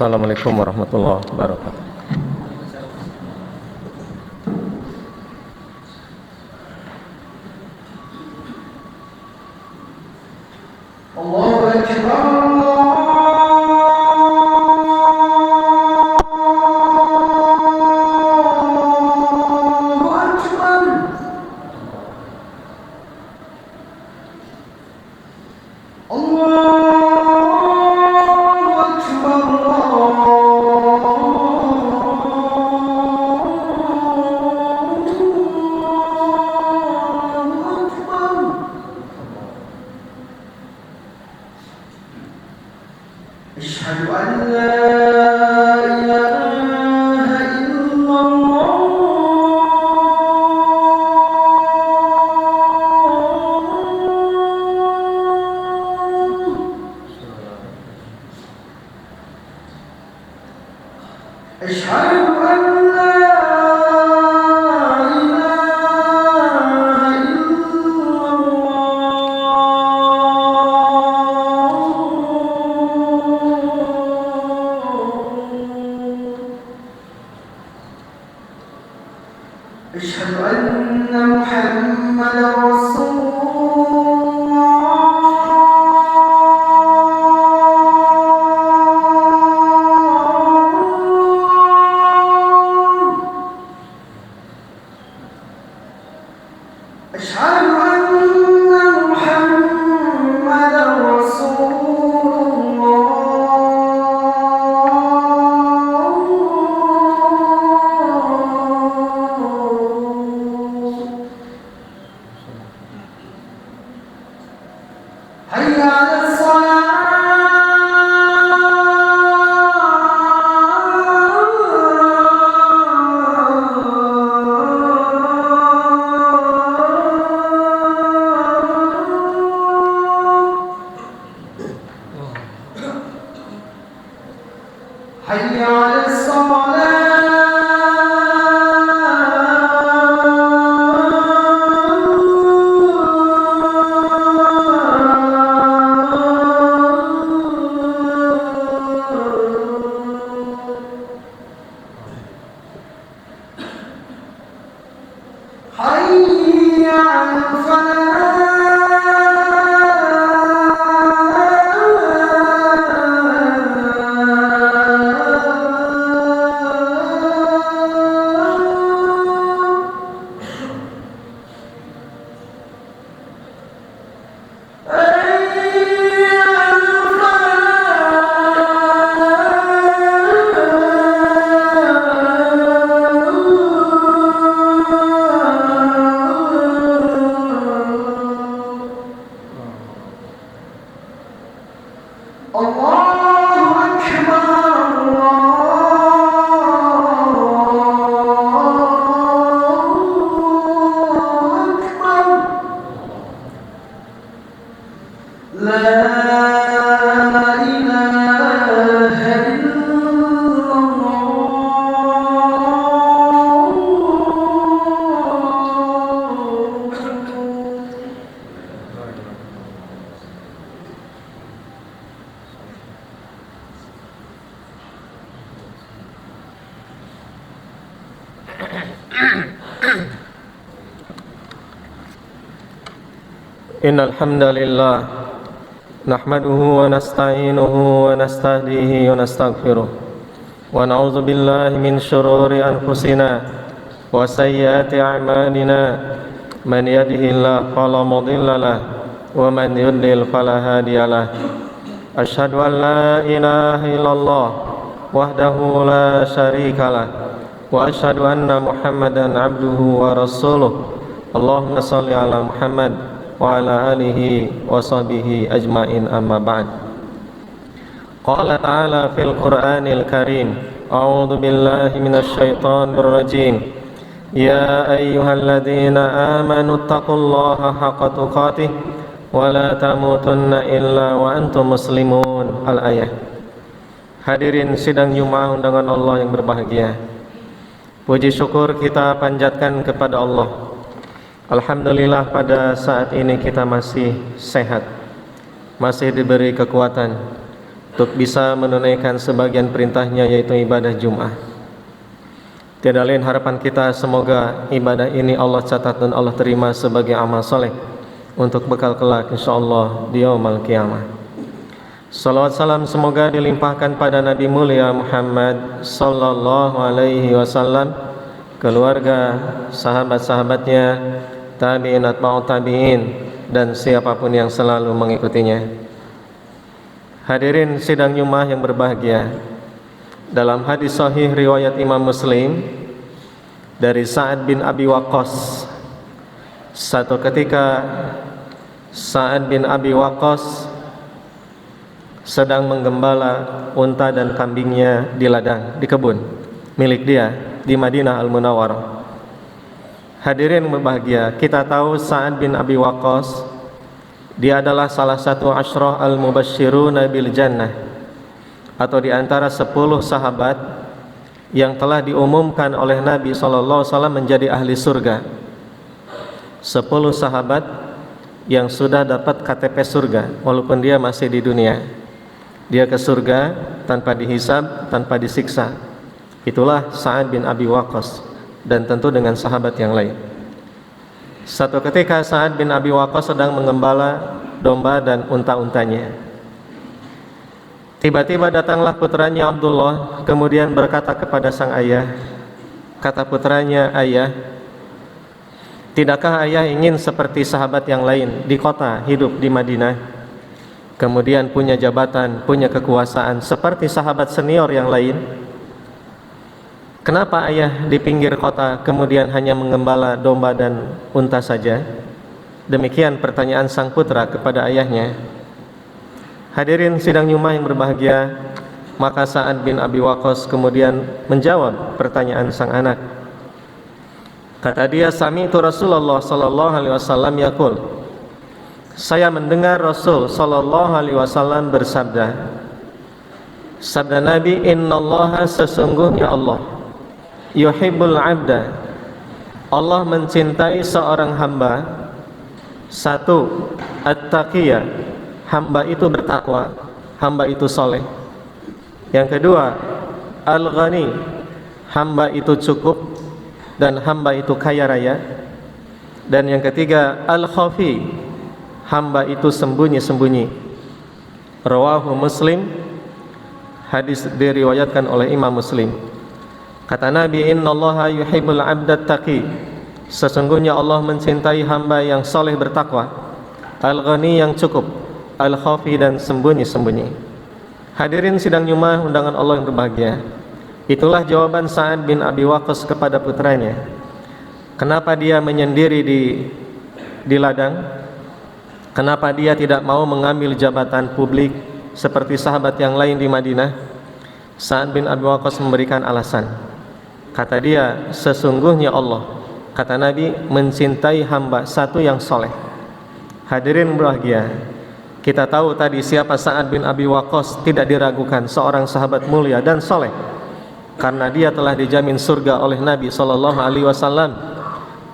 Assalamualaikum warahmatullahi wabarakatuh. Allahu Akbar. أشهد أن لا إله إلا الله. أشهد أن لا إله إلا الله. أشهد أن محمدا رسول الله. أشهد أن محمدا رسول الله. حي على حي على حي على Allahu Akbar. Allahu Akbar. La ilaha illallah. Innal hamdalillah nahmaduhu wa nasta'inuhu wa nastahdihi wa nastaghfiruh wa na'udzu billahi min shururi anfusina wa sayyiati a'malina man yahdihillahu fala mudilla lahu wa man yudlil fala hadiyalah. Asyhadu an la ilaha illallah wahdahu la syarikalah wa asyhadu anna Muhammadan abduhu wa rasuluh. Allahumma shalli ala Muhammad wa ala alihi wa sahbihi ajma'in, amma ba'd. Qala ta'ala fil Qur'anil Karim, a'udzu billahi minasy syaithanir rajim. Ya ayyuhalladzina amanu taqullaha haqqa tuqatih wa la tamutunna illa wa antum muslimun. Al-ayah. Hadirin sidang Jumat undangan Allah yang berbahagia. Puji syukur kita panjatkan kepada Allah. Alhamdulillah pada saat ini kita masih sehat, masih diberi kekuatan, untuk bisa menunaikan sebagian perintahnya, yaitu ibadah Jum'ah. Tiada lain harapan kita, semoga ibadah ini Allah catat dan Allah terima sebagai amal soleh untuk bekal kelak insyaallah di yaumul qiyamah. Salawat salam semoga dilimpahkan pada Nabi mulia Muhammad sallallahu alaihi wasallam, keluarga, sahabat-sahabatnya, tabi'in, atba'ut tabi'in, dan siapapun yang selalu mengikutinya. Hadirin sidang Jumat yang berbahagia, dalam hadis sahih riwayat Imam Muslim dari Sa'ad bin Abi Waqqas, satu ketika Sa'ad bin Abi Waqqas sedang menggembala unta dan kambingnya di ladang, di kebun milik dia di Madinah Al-Munawwarah. Hadirin berbahagia, kita tahu Sa'ad bin Abi Waqqas dia adalah salah satu asyrah al-mubasysyiruna bil jannah, atau di antara 10 sahabat yang telah diumumkan oleh Nabi SAW menjadi ahli surga. 10 sahabat yang sudah dapat KTP surga walaupun dia masih di dunia. Dia ke surga tanpa dihisab, tanpa disiksa. Itulah Sa'ad bin Abi Waqqas, dan tentu dengan sahabat yang lain. Satu ketika Sa'ad bin Abi Waqqas sedang mengembala domba dan unta-untanya. Tiba-tiba datanglah putranya Abdullah, kemudian berkata kepada sang ayah, kata putranya, "Ayah, tidakkah ayah ingin seperti sahabat yang lain di kota, hidup di Madinah, kemudian punya jabatan, punya kekuasaan seperti sahabat senior yang lain? Kenapa ayah di pinggir kota kemudian hanya mengembala domba dan unta saja?" Demikian pertanyaan sang putra kepada ayahnya. Hadirin sidang Jumat yang berbahagia, maka Sa'ad bin Abi Waqqas kemudian menjawab pertanyaan sang anak. Kata dia, "Sami'tu Rasulullah sallallahu alaihi wasallam yaqul." Saya mendengar Rasul sallallahu alaihi wasallam bersabda. Sabda Nabi, "Innallaha, sesungguhnya Allah, yuhibbul 'abda." Allah mencintai seorang hamba. Satu, at-taqiyya, hamba itu bertakwa, hamba itu soleh. Yang kedua, al-ghani, hamba itu cukup dan hamba itu kaya raya. Dan yang ketiga, al-khafi, hamba itu sembunyi-sembunyi. Rawahu Muslim, hadis diriwayatkan oleh Imam Muslim. Kata Nabi, "Innallaha yuhibbul 'abdat taqi." Sesungguhnya Allah mencintai hamba yang soleh bertakwa, al-ghani yang cukup, al-khafi dan sembunyi-sembunyi. Hadirin sidang Jumat undangan Allah yang berbahagia, itulah jawaban Sa'ad bin Abi Waqqas kepada putranya. Kenapa dia menyendiri di ladang? Kenapa dia tidak mau mengambil jabatan publik seperti sahabat yang lain di Madinah? Sa'ad bin Abi Waqqas memberikan alasan. Kata dia, sesungguhnya Allah, kata Nabi, mencintai hamba satu yang soleh. Hadirin berbahagia, kita tahu tadi siapa Sa'ad bin Abi Waqqas, tidak diragukan seorang sahabat mulia dan soleh, karena dia telah dijamin surga oleh Nabi SAW.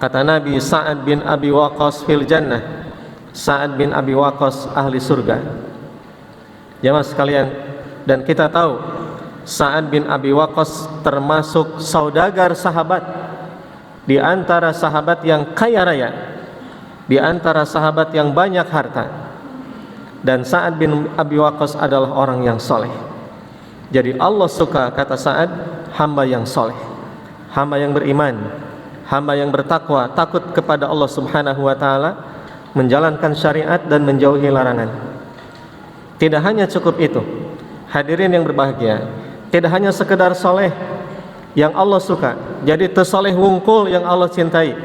Kata Nabi, Sa'ad bin Abi Waqqas fil jannah, Sa'ad bin Abi Waqqas ahli surga. Jamaah sekalian, dan kita tahu Sa'ad bin Abi Waqqas termasuk saudagar sahabat, di antara sahabat yang kaya raya, di antara sahabat yang banyak harta. Dan Sa'ad bin Abi Waqqas adalah orang yang soleh. Jadi Allah suka, kata Sa'ad, hamba yang soleh, hamba yang beriman, hamba yang bertakwa, takut kepada Allah subhanahu wa ta'ala, menjalankan syariat dan menjauhi larangan. Tidak hanya cukup itu, hadirin yang berbahagia, tidak hanya sekedar soleh yang Allah suka, jadi tersoleh wungkul yang Allah cintai.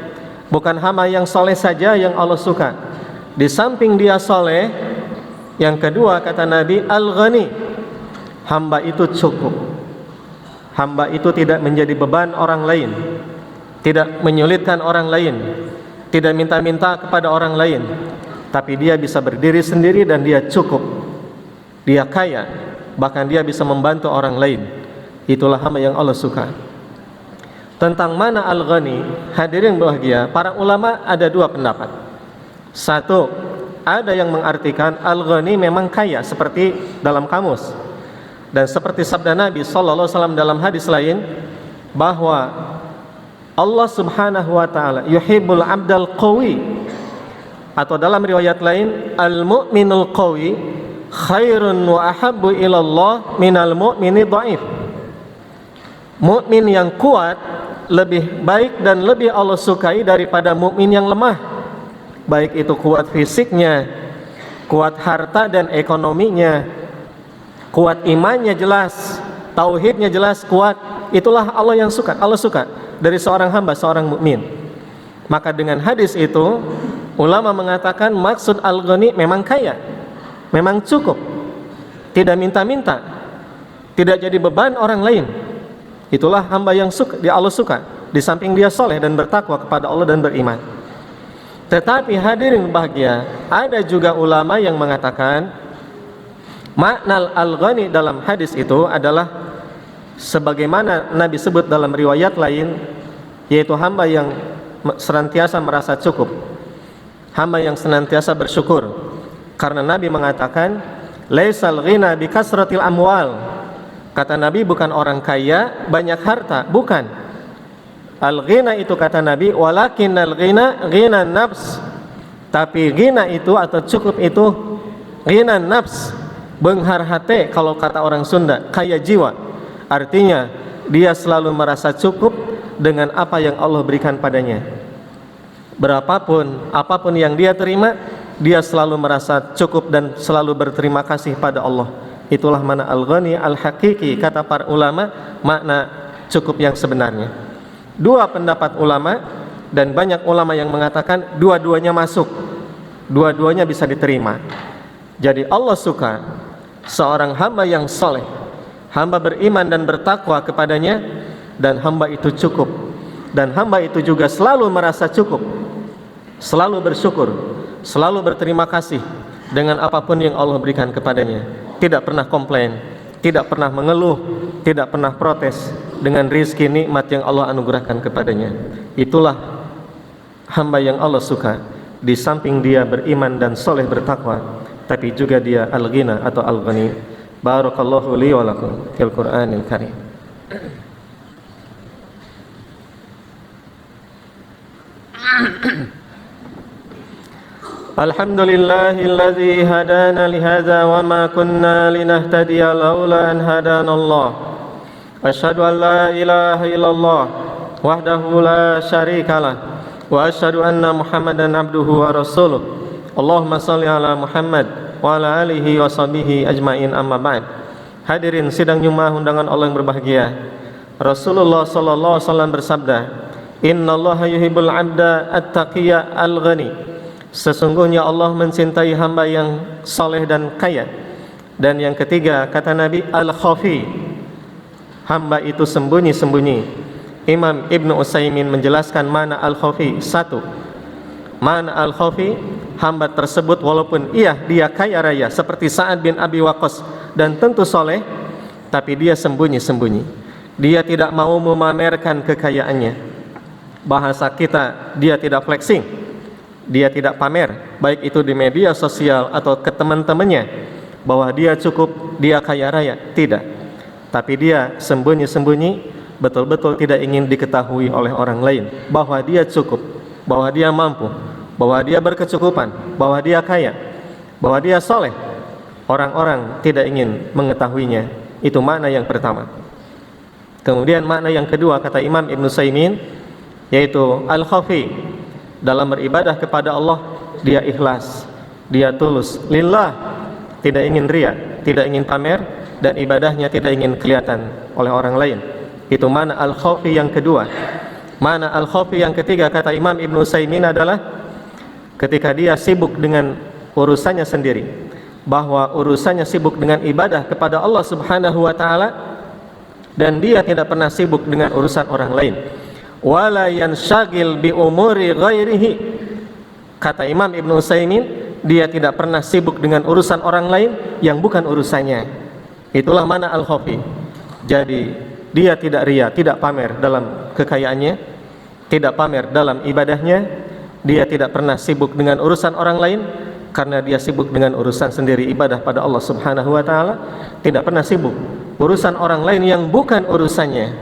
Bukan hamba yang soleh saja yang Allah suka. Di samping dia soleh, yang kedua kata Nabi, al-ghani, hamba itu cukup. Hamba itu tidak menjadi beban orang lain, tidak menyulitkan orang lain, tidak minta-minta kepada orang lain, tapi dia bisa berdiri sendiri dan dia cukup. Dia kaya, bahkan dia bisa membantu orang lain. Itulah hamba yang Allah suka. Tentang mana al-ghani, hadirin bahagia, para ulama ada dua pendapat. Satu, ada yang mengartikan al-ghani memang kaya seperti dalam kamus. Dan seperti sabda Nabi sallallahu alaihi wasallam dalam hadis lain, bahwa Allah Subhanahu wa taala yuhibbul abdal qawi, atau dalam riwayat lain al-mu'minul qawi khairun wa ahabbu ilallah minal mu'mini dhaif. Mukmin yang kuat lebih baik dan lebih Allah sukai daripada mukmin yang lemah. Baik itu kuat fisiknya, kuat harta dan ekonominya, kuat imannya jelas, tauhidnya jelas kuat. Itulah Allah yang suka. Allah suka dari seorang hamba, seorang mukmin. Maka dengan hadis itu ulama mengatakan maksud al-ghani memang kaya, memang cukup, tidak minta-minta, tidak jadi beban orang lain. Itulah hamba yang suka, Allah suka, di samping dia soleh dan bertakwa kepada Allah dan beriman. Tetapi hadirin bahagia, ada juga ulama yang mengatakan makna al-ghani dalam hadis itu adalah sebagaimana Nabi sebut dalam riwayat lain, yaitu hamba yang senantiasa merasa cukup, hamba yang senantiasa bersyukur. Karena Nabi mengatakan laisal ghina bi kasratil amwal. Kata Nabi bukan orang kaya banyak harta, bukan. Al-ghina itu kata Nabi walakinnal ghina ghina nafs. Tapi ghina itu atau cukup itu ghina nafs, benghar hati kalau kata orang Sunda, kaya jiwa. Artinya dia selalu merasa cukup dengan apa yang Allah berikan padanya. Berapapun, apapun yang dia terima, dia selalu merasa cukup dan selalu berterima kasih pada Allah. Itulah makna al-ghani al-haqiqi, kata para ulama, makna cukup yang sebenarnya. Dua pendapat ulama, dan banyak ulama yang mengatakan dua-duanya masuk, dua-duanya bisa diterima. Jadi Allah suka seorang hamba yang soleh, hamba beriman dan bertakwa kepadanya, dan hamba itu cukup, dan hamba itu juga selalu merasa cukup, selalu bersyukur, selalu berterima kasih dengan apapun yang Allah berikan kepadanya. Tidak pernah komplain, tidak pernah mengeluh, tidak pernah protes dengan rizki nikmat yang Allah anugerahkan kepadanya. Itulah hamba yang Allah suka. Di samping dia beriman dan soleh bertakwa, tapi juga dia al-ghina atau al-ghani. Barakallahu li wa lakum fil Qur'anil Karim. Alhamdulillahilladzi hadana lihadza wa ma kunna linahtadiya laula an hadanallah. Asyhadu an la ilaha illallah wahdahu la syarikalah wa asyhadu anna Muhammadan abduhu wa rasuluh. Allahumma shalli ala Muhammad wa ala alihi wa sahbihi ajmain, amma ba'd. Hadirin sidang Jumat undangan Allah yang berbahagia. Rasulullah sallallahu alaihi wasallam bersabda, "Innallaha yuhibbul 'abda at-taqiyya al-ghani." Sesungguhnya Allah mencintai hamba yang saleh dan kaya. Dan yang ketiga kata Nabi, al-khafi, hamba itu sembunyi-sembunyi. Imam Ibnu Utsaimin menjelaskan mana al-khafi. Satu, mana al-khafi, hamba tersebut walaupun dia kaya raya seperti Sa'ad bin Abi Waqqas dan tentu soleh, tapi dia sembunyi-sembunyi. Dia tidak mau memamerkan kekayaannya. Bahasa kita, dia tidak flexing, dia tidak pamer, baik itu di media sosial atau ke teman-temannya, bahwa dia cukup, dia kaya raya. Tidak. Tapi dia sembunyi-sembunyi, betul-betul tidak ingin diketahui oleh orang lain bahwa dia cukup, bahwa dia mampu, bahwa dia berkecukupan, bahwa dia kaya, bahwa dia soleh. Orang-orang tidak ingin mengetahuinya. Itu makna yang pertama. Kemudian makna yang kedua kata Imam Ibnu Utsaimin, yaitu al-khafi, dalam beribadah kepada Allah dia ikhlas, dia tulus lillah, tidak ingin ria, tidak ingin pamer, dan ibadahnya tidak ingin kelihatan oleh orang lain. Itu mana al-khafi yang kedua. Mana al-khafi yang ketiga kata Imam Ibnu Utsaimin adalah ketika dia sibuk dengan urusannya sendiri, bahwa urusannya sibuk dengan ibadah kepada Allah Subhanahu wa taala, dan dia tidak pernah sibuk dengan urusan orang lain. Wala yanshagil bi umuri ghairihi. Kata Imam Ibnu Utsaimin, dia tidak pernah sibuk dengan urusan orang lain yang bukan urusannya. Itulah mana al-khafi. Jadi dia tidak ria, tidak pamer dalam kekayaannya, tidak pamer dalam ibadahnya. Dia tidak pernah sibuk dengan urusan orang lain karena dia sibuk dengan urusan sendiri, ibadah pada Allah Subhanahu wa taala. Tidak pernah sibuk urusan orang lain yang bukan urusannya.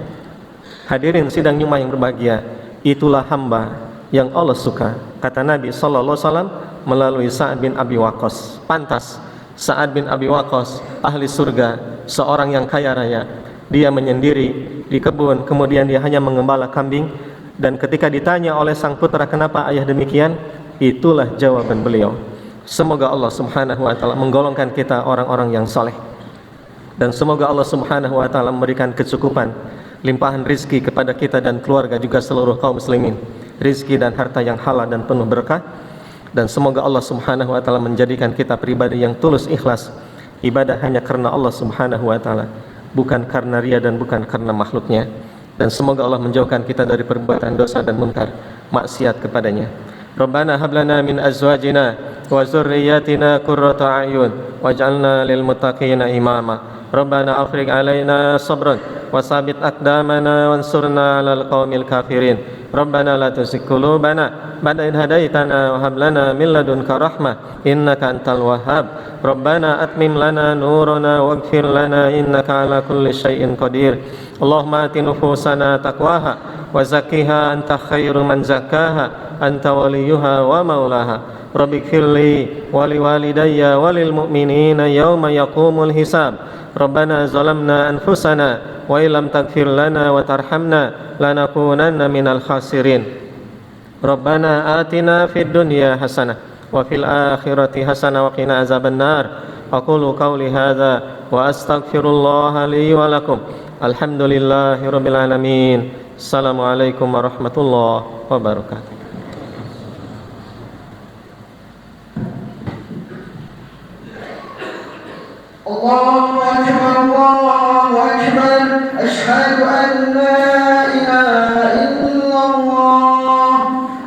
Hadirin sidang Jumat yang berbahagia, itulah hamba yang Allah suka. Kata Nabi sallallahu alaihi wasallam melalui Sa'ad bin Abi Waqqas. Pantas Sa'ad bin Abi Waqqas ahli surga, seorang yang kaya raya. Dia menyendiri di kebun, kemudian dia hanya mengembala kambing, dan ketika ditanya oleh sang putra, kenapa ayah demikian? Itulah jawaban beliau. Semoga Allah Subhanahu wa taala menggolongkan kita orang-orang yang saleh, dan semoga Allah Subhanahu wa taala memberikan kecukupan, limpahan rizki kepada kita dan keluarga, juga seluruh kaum muslimin, rizki dan harta yang halal dan penuh berkah. Dan semoga Allah Subhanahu wa taala menjadikan kita pribadi yang tulus ikhlas, ibadah hanya karena Allah Subhanahu wa taala, bukan karena ria dan bukan karena makhluknya. Dan semoga Allah menjauhkan kita dari perbuatan dosa dan munkar, maksiat kepadanya. Rabbana hab lana min azwajina wa dzurriyyatina qurrata a'yun waj'alna lil muttaqina imama. Rabbana afrigh alaina sabran wa sabit aqdamana wansurna 'alal qaumil kafirin. Rabbana la tuzigh qulubana ba'da idh hadaitana wa hab lana min ladunka rahmah innaka antal wahhab. Rabbana atmim lana nurana waghfir lana innaka 'ala kulli syai'in qadir. Allahumma ati nufusana taqwaha wa zakkiha anta khairu man zakkaha anta waliyuha wa maulaha. Rabbighfirli wa liwalidayya wa lil mu'minina yawma yaqumul hisab. Rabbana zalamna anfusana wa illam taghfir lana wa tarhamna lanakunanna minal khasirin. Rabbana atina fid dunya hasanah wa fil akhirati hasanah wa qina azaban nar. Aqulu qawli hadza wa astaghfirullaha li wa lakum. Alhamdulillahi rabbil alamin. Assalamualaikum warahmatullahi wabarakatuh. Allahu Akbar, Allahu Akbar, asyhadu an la ilaha illallah,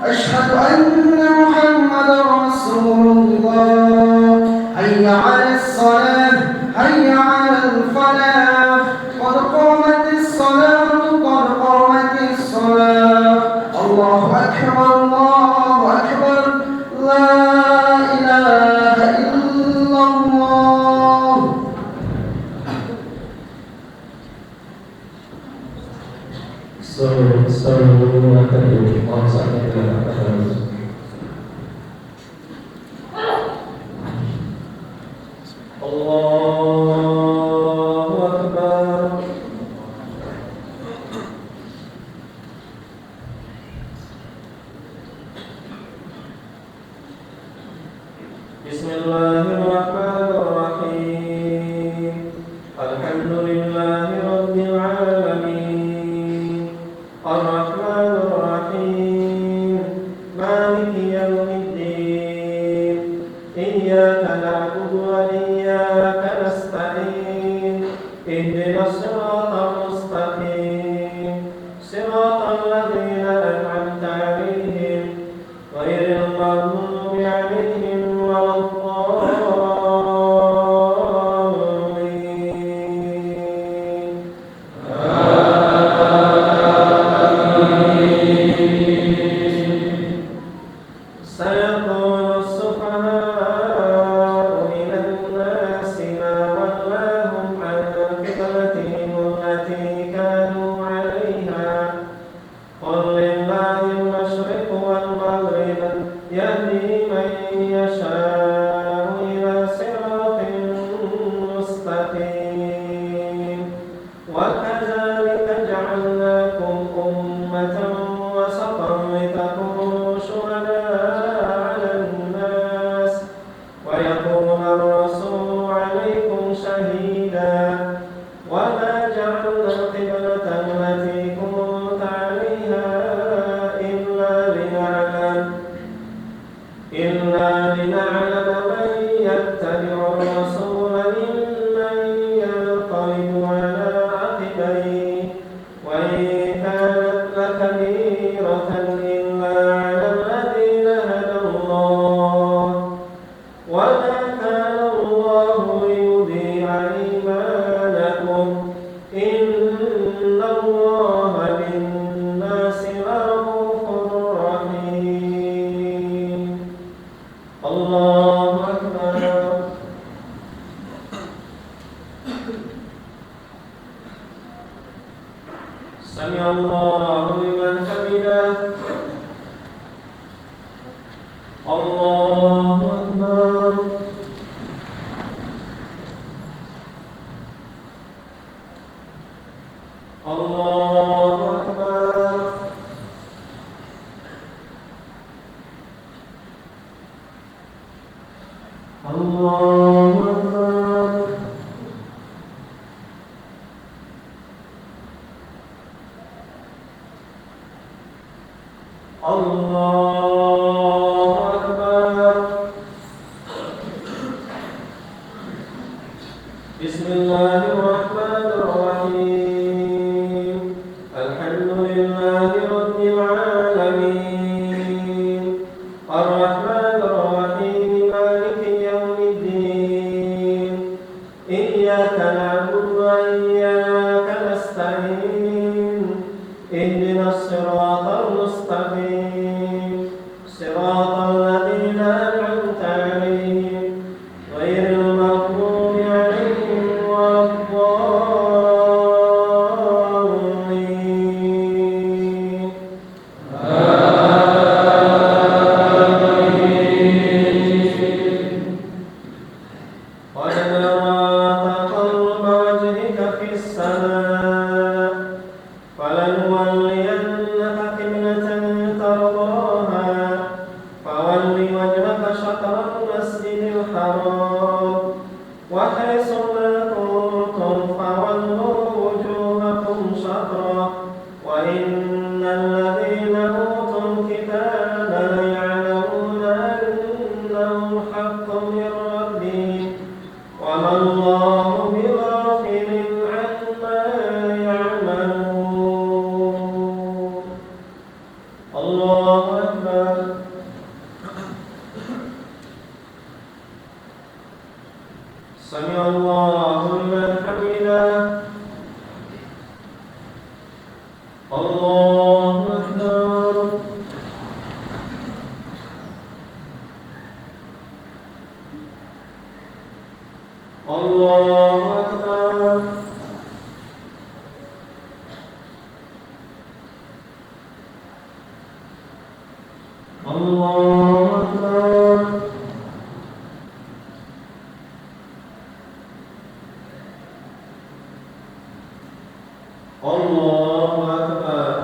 asyhadu anna Muhammadar Rasulullah. Hayya 'alas shalah, hayya 'alal falah, qad qamatis salatu, qad qamatis salah. Allahu Akbar, Allahu Akbar, la ilaha illallah. Sallallahu alaihi wasallam. Allahu Akbar. Bismillahirrahmanirrahim. Alhamdulillahi rabbil alamin. Ar-Rahmanir Rahim. Maliki yaumiddin. Iyyaka na'budu wa iyyaka nasta'in. Ihdinas siratal mustaqim. Siratal ladzina an'amta 'alaihim ghairil maghdubi 'alaihim waladdallin. سيقول السفهاء من الناس ما ولاهم عن قبلتهم التي كانوا عليها قل لله المشرق والمغرب يهدي من يشاء إلى صراط مستقيم وكذلك جعلناكم أمة وسطا لتكونوا شهداء على الناس ويكون الرسول عليكم شهيدا وما جعلنا القبلة التي كنت عليها إلا لنعلم من يتبع الرسول ممن ينقلب على عقبيه وإن كانت لكبيرة إلا على الذين هدى الله وما كان الله ليضيع إيمانكم إن الله بالناس لرءوف رحيم. الله أكبر. الله أكبر. الله أكبر. الله أكبر. بسم الله الرحمن الرحيم. الحمد لله رب العالمين الرحمن الرحيم مالك يوم الدين إياك نعبد وإياك نستعين اهدنا الصراط المستقيم صراط الذين أنعمت عليهم غير المغضوب عليهم ولا الضالين. قد نرى تقلب وجهك في السماء فلنولينك قبلة ترضاها فول وجهك شطر المسجد الحرام وحيث ما كنتم فولوا وجوهكم شطره وإن الذين أوتوا الكتاب ليعلمون أنه الحق من ربهم وما الله بغافل عما يعملون. الله أكبر. سمع الله لمن حمده. الله أكبر. الله أكبر. الله أكبر. الله أكبر.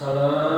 Salam